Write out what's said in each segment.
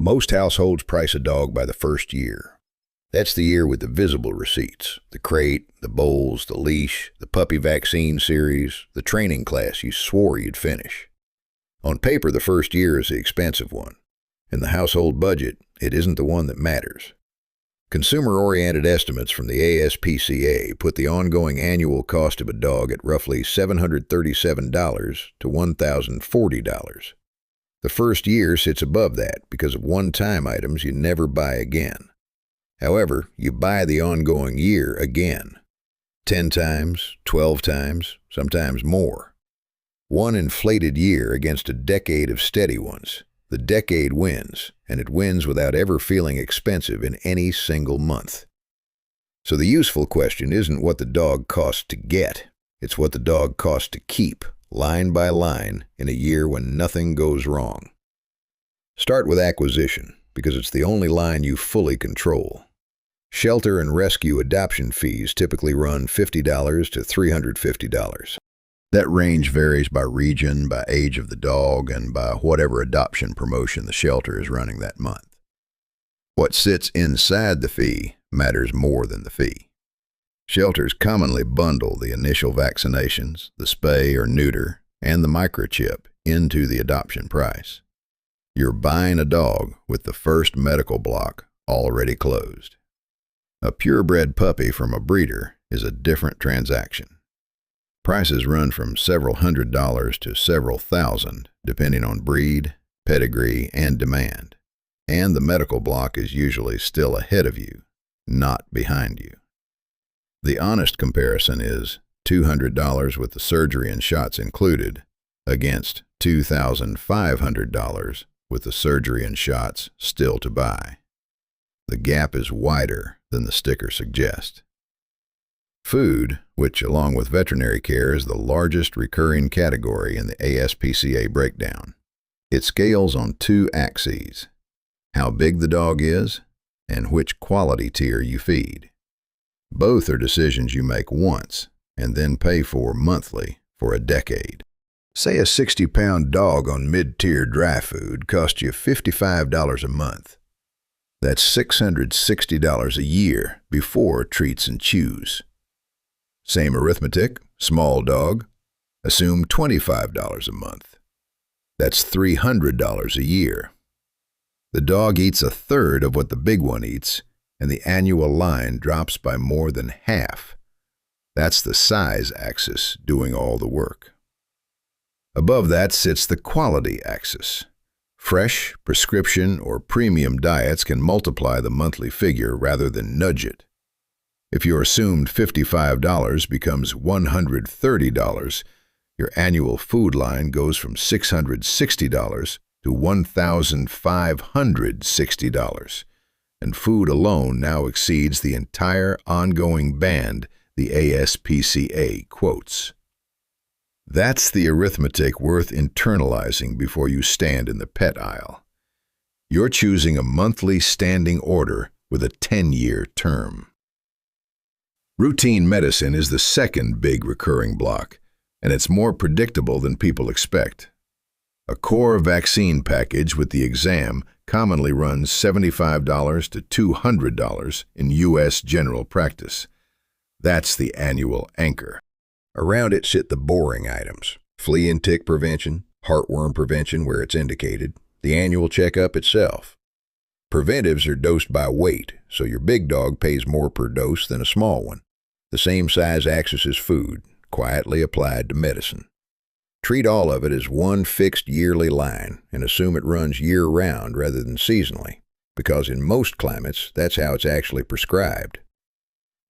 Most households price a dog by the first year. That's the year with the visible receipts, the crate, the bowls, the leash, the puppy vaccine series, the training class you swore you'd finish. On paper, the first year is the expensive one. In the household budget, it isn't the one that matters. Consumer-oriented estimates from the ASPCA put the ongoing annual cost of a dog at roughly $737 to $1,040. The first year sits above that because of one-time items you never buy again. However, you buy the ongoing year again. 10 times, 12 times, sometimes more. One inflated year against a decade of steady ones. The decade wins, and it wins without ever feeling expensive in any single month. So the useful question isn't what the dog costs to get, it's what the dog costs to keep, line by line, in a year when nothing goes wrong. Start with acquisition, because it's the only line you fully control. Shelter and rescue adoption fees typically run $50 to $350. That range varies by region, by age of the dog, and by whatever adoption promotion the shelter is running that month. What sits inside the fee matters more than the fee. Shelters commonly bundle the initial vaccinations, the spay or neuter, and the microchip into the adoption price. You're buying a dog with the first medical block already closed. A purebred puppy from a breeder is a different transaction. Prices run from several $100s to several thousand, depending on breed, pedigree, and demand. And the medical block is usually still ahead of you, not behind you. The honest comparison is $200 with the surgery and shots included against $2,500 with the surgery and shots still to buy. The gap is wider than the sticker suggests. Food, which along with veterinary care is the largest recurring category in the ASPCA breakdown. It scales on two axes: how big the dog is and which quality tier you feed. Both are decisions you make once and then pay for monthly for a decade. Say a 60-pound dog on mid-tier dry food costs you $55 a month. That's $660 a year before treats and chews. Same arithmetic, small dog, assume $25 a month. That's $300 a year. The dog eats a third of what the big one eats, and the annual line drops by more than half. That's the size axis doing all the work. Above that sits the quality axis. Fresh, prescription, or premium diets can multiply the monthly figure rather than nudge it. If your assumed $55 becomes $130, your annual food line goes from $660 to $1,560, and food alone now exceeds the entire ongoing band the ASPCA quotes. That's the arithmetic worth internalizing before you stand in the pet aisle. You're choosing a monthly standing order with a 10-year term. Routine medicine is the second big recurring block, and it's more predictable than people expect. A core vaccine package with the exam commonly runs $75 to $200 in U.S. general practice. That's the annual anchor. Around it sit the boring items: flea and tick prevention, heartworm prevention where it's indicated, the annual checkup itself. Preventives are dosed by weight, so your big dog pays more per dose than a small one. The same size axis as food, quietly applied to medicine. Treat all of it as one fixed yearly line and assume it runs year-round rather than seasonally, because in most climates, that's how it's actually prescribed.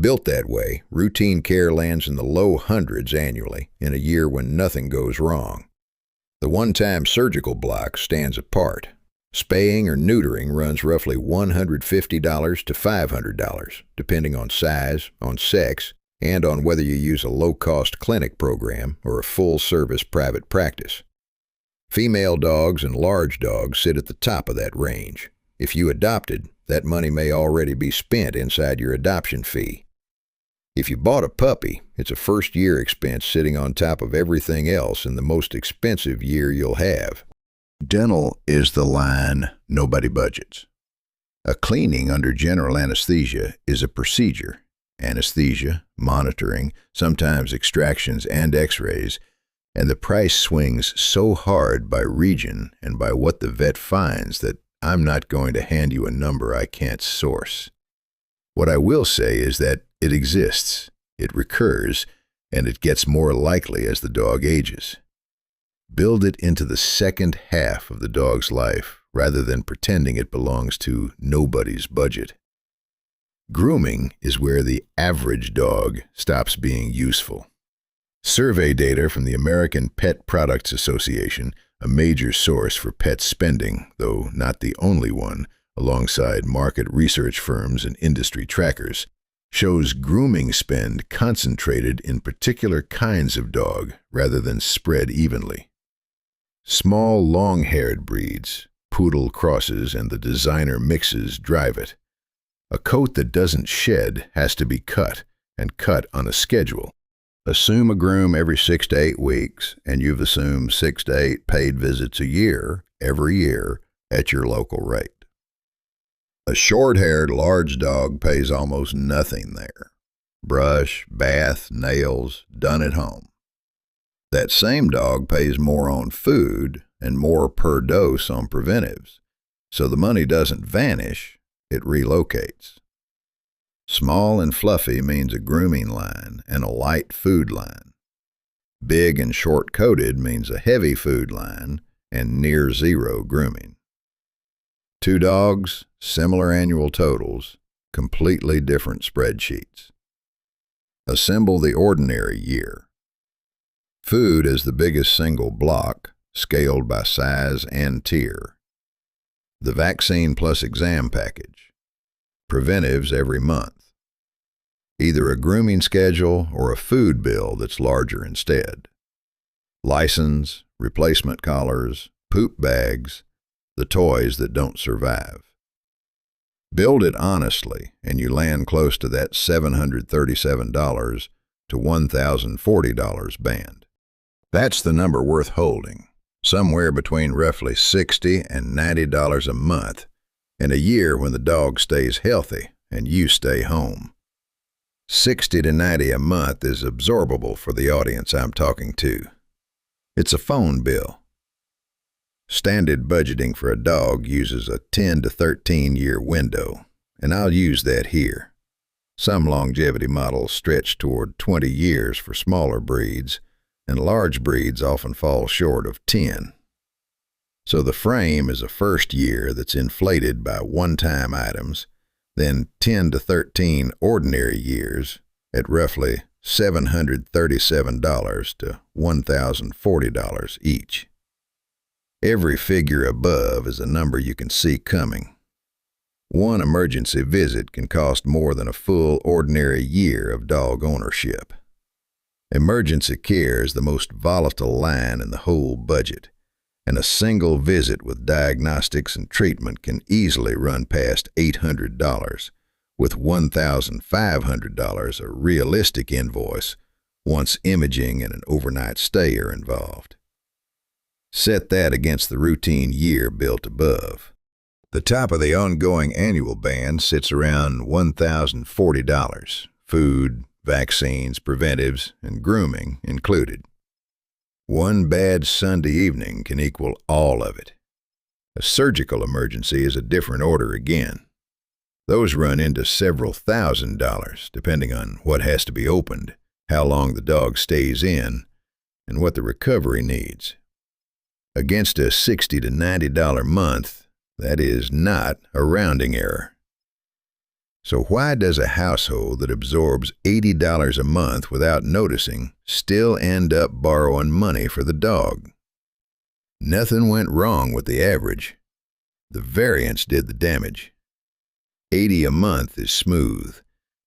Built that way, routine care lands in the low hundreds annually in a year when nothing goes wrong. The one-time surgical block stands apart. Spaying or neutering runs roughly $150 to $500, depending on size, on sex, and on whether you use a low-cost clinic program or a full-service private practice. Female dogs and large dogs sit at the top of that range. If you adopted, that money may already be spent inside your adoption fee. If you bought a puppy, it's a first-year expense sitting on top of everything else in the most expensive year you'll have. Dental is the line nobody budgets. A cleaning under general anesthesia is a procedure. Anesthesia, monitoring, sometimes extractions and x-rays, and the price swings so hard by region and by what the vet finds that I'm not going to hand you a number I can't source. What I will say is that it exists, it recurs, and it gets more likely as the dog ages. Build it into the second half of the dog's life rather than pretending it belongs to nobody's budget. Grooming is where the average dog stops being useful. Survey data from the American Pet Products Association, a major source for pet spending, though not the only one, alongside market research firms and industry trackers, shows grooming spend concentrated in particular kinds of dog rather than spread evenly. Small, long-haired breeds, poodle crosses, and the designer mixes drive it. A coat that doesn't shed has to be cut, and cut on a schedule. Assume a groom every 6 to 8 weeks, and you've assumed 6 to 8 paid visits a year, every year, at your local rate. A short-haired large dog pays almost nothing there. Brush, bath, nails, done at home. That same dog pays more on food and more per dose on preventives, so the money doesn't vanish, it relocates. Small and fluffy means a grooming line and a light food line. Big and short-coated means a heavy food line and near zero grooming. 2 dogs, similar annual totals, completely different spreadsheets. Assemble the ordinary year. Food is the biggest single block, scaled by size and tier. The vaccine plus exam package. Preventives every month. Either a grooming schedule or a food bill that's larger instead. License, replacement collars, poop bags, the toys that don't survive. Build it honestly, and you land close to that $737 to $1,040 band. That's the number worth holding, somewhere between roughly $60 and $90 a month, in a year when the dog stays healthy and you stay home. $60 to $90 a month is absorbable for the audience I'm talking to. It's a phone bill. Standard budgeting for a dog uses a 10 to 13 year window, and I'll use that here. Some longevity models stretch toward 20 years for smaller breeds, and large breeds often fall short of 10. So the frame is a first year that's inflated by one-time items, then 10 to 13 ordinary years at roughly $737 to $1,040 each. Every figure above is a number you can see coming. One emergency visit can cost more than a full ordinary year of dog ownership. Emergency care is the most volatile line in the whole budget, and a single visit with diagnostics and treatment can easily run past $800, with $1,500 a realistic invoice once imaging and an overnight stay are involved. Set that against the routine year built above. The top of the ongoing annual band sits around $1,040, food, vaccines, preventives, and grooming included. One bad Sunday evening can equal all of it. A surgical emergency is a different order again. Those run into several $1,000s, depending on what has to be opened, how long the dog stays in, and what the recovery needs. Against a $60 to $90 month, that is not a rounding error. So why does a household that absorbs $80 a month without noticing still end up borrowing money for the dog? Nothing went wrong with the average. The variance did the damage. $80 a month is smooth.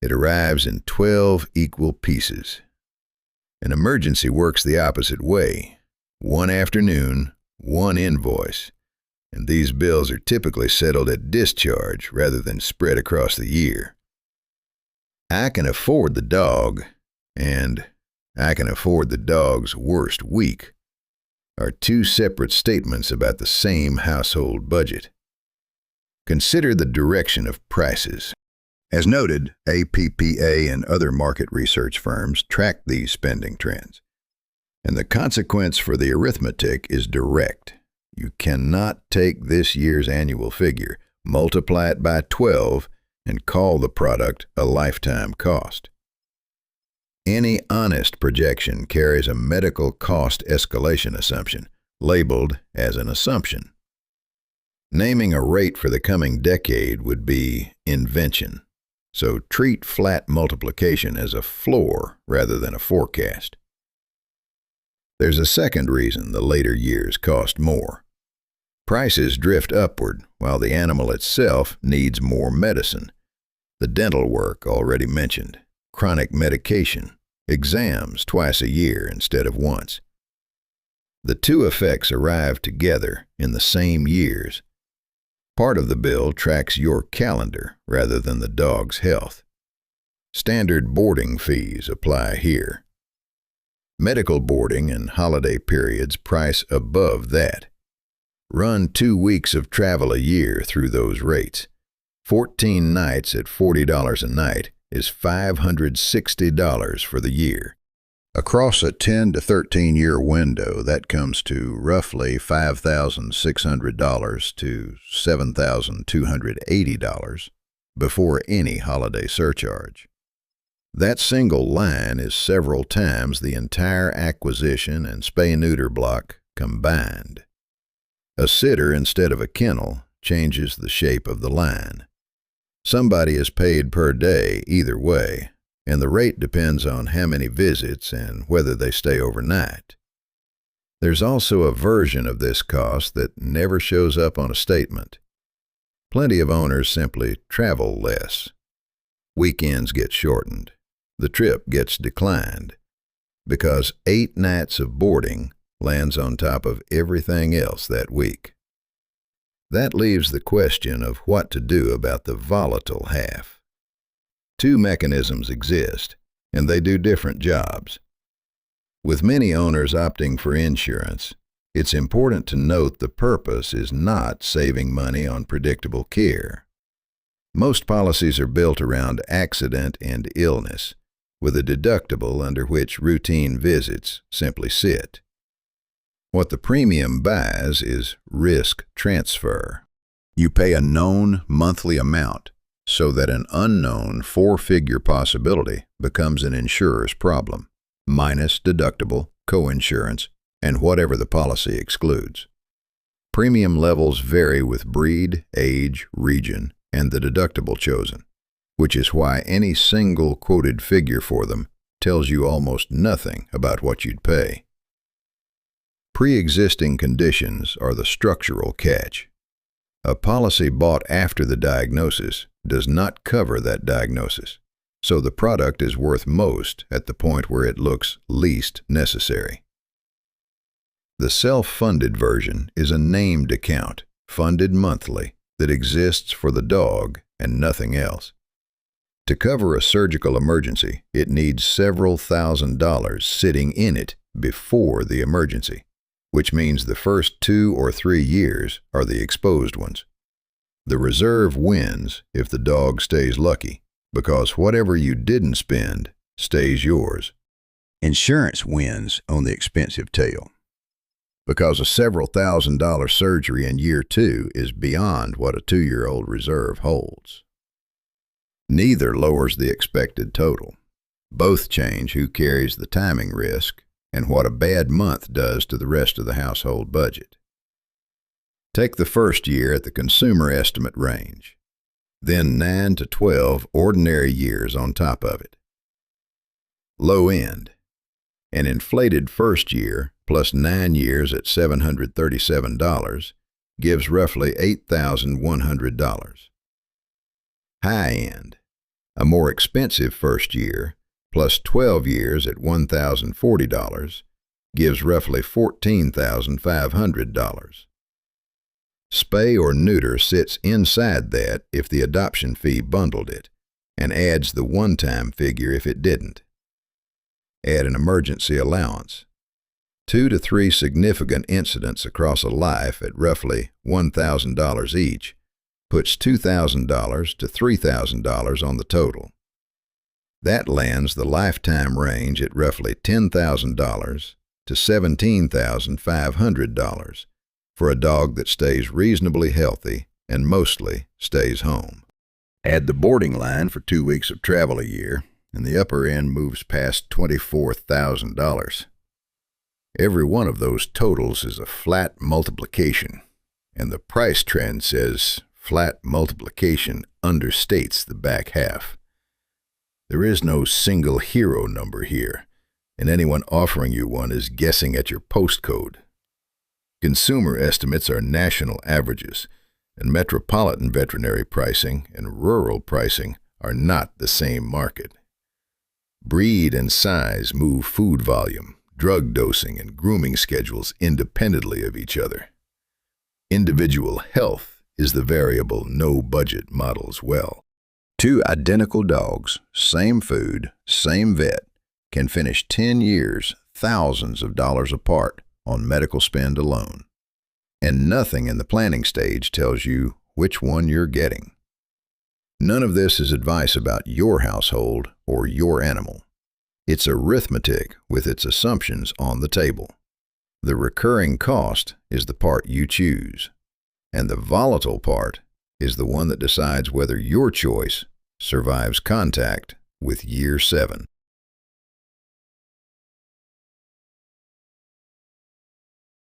It arrives in 12 equal pieces. An emergency works the opposite way. One afternoon, one invoice, and these bills are typically settled at discharge rather than spread across the year. I can afford the dog, and I can afford the dog's worst week. are two separate statements about the same household budget. Consider the direction of prices. As noted, APPA and other market research firms track these spending trends. And the consequence for the arithmetic is direct. You cannot take this year's annual figure, multiply it by 12, and call the product a lifetime cost. Any honest projection carries a medical cost escalation assumption, labeled as an assumption. Naming a rate for the coming decade would be invention, so treat flat multiplication as a floor rather than a forecast. There's a second reason the later years cost more. Prices drift upward while the animal itself needs more medicine. The dental work already mentioned, chronic medication, exams twice a year instead of once. The two effects arrive together in the same years. Part of the bill tracks your calendar rather than the dog's health. Standard boarding fees apply here. Medical boarding and holiday periods price above that. Run 2 weeks of travel a year through those rates. 14 nights at $40 a night is $560 for the year. Across a 10 to 13 year window, that comes to roughly $5,600 to $7,280 before any holiday surcharge. That single line is several times the entire acquisition and spay-neuter block combined. A sitter instead of a kennel changes the shape of the line. Somebody is paid per day either way, and the rate depends on how many visits and whether they stay overnight. There's also a version of this cost that never shows up on a statement. Plenty of owners simply travel less. Weekends get shortened. The trip gets declined because 8 nights of boarding lands on top of everything else that week. That leaves the question of what to do about the volatile half. 2 mechanisms exist, and they do different jobs. With many owners opting for insurance, it's important to note the purpose is not saving money on predictable care. Most policies are built around accident and illness, with a deductible under which routine visits simply sit. What the premium buys is risk transfer. You pay a known monthly amount so that an unknown 4-figure possibility becomes an insurer's problem, minus deductible, coinsurance, and whatever the policy excludes. Premium levels vary with breed, age, region, and the deductible chosen, which is why any single quoted figure for them tells you almost nothing about what you'd pay. Pre-existing conditions are the structural catch. A policy bought after the diagnosis does not cover that diagnosis, so the product is worth most at the point where it looks least necessary. The self-funded version is a named account, funded monthly, that exists for the dog and nothing else. To cover a surgical emergency, it needs several $1,000s sitting in it before the emergency, which means the first 2 or 3 years are the exposed ones. The reserve wins if the dog stays lucky, because whatever you didn't spend stays yours. Insurance wins on the expensive tail, because a several $1,000 surgery in year 2 is beyond what a 2-year-old reserve holds. Neither lowers the expected total. Both change who carries the timing risk and what a bad month does to the rest of the household budget. Take the first year at the consumer estimate range, then 9 to 12 ordinary years on top of it. Low end. An inflated first year plus 9 years at $737 gives roughly $8,100. High end. A more expensive first year plus 12 years at $1,040 gives roughly $14,500. Spay or neuter sits inside that if the adoption fee bundled it, and adds the one-time figure if it didn't. Add an emergency allowance. 2 to 3 significant incidents across a life at roughly $1,000 each puts $2,000 to $3,000 on the total. That lands the lifetime range at roughly $10,000 to $17,500 for a dog that stays reasonably healthy and mostly stays home. Add the boarding line for 2 weeks of travel a year, and the upper end moves past $24,000. Every one of those totals is a flat multiplication, and the price trend says flat multiplication understates the back half. There is no single hero number here, and anyone offering you one is guessing at your postcode. Consumer estimates are national averages, and metropolitan veterinary pricing and rural pricing are not the same market. Breed and size move food volume, drug dosing, and grooming schedules independently of each other. Individual health is the variable no budget models well. 2 identical dogs, same food, same vet, can finish 10 years thousands of dollars apart on medical spend alone. And nothing in the planning stage tells you which one you're getting. None of this is advice about your household or your animal. It's arithmetic with its assumptions on the table. The recurring cost is the part you choose, and the volatile part is the one that decides whether your choice survives contact with year 7.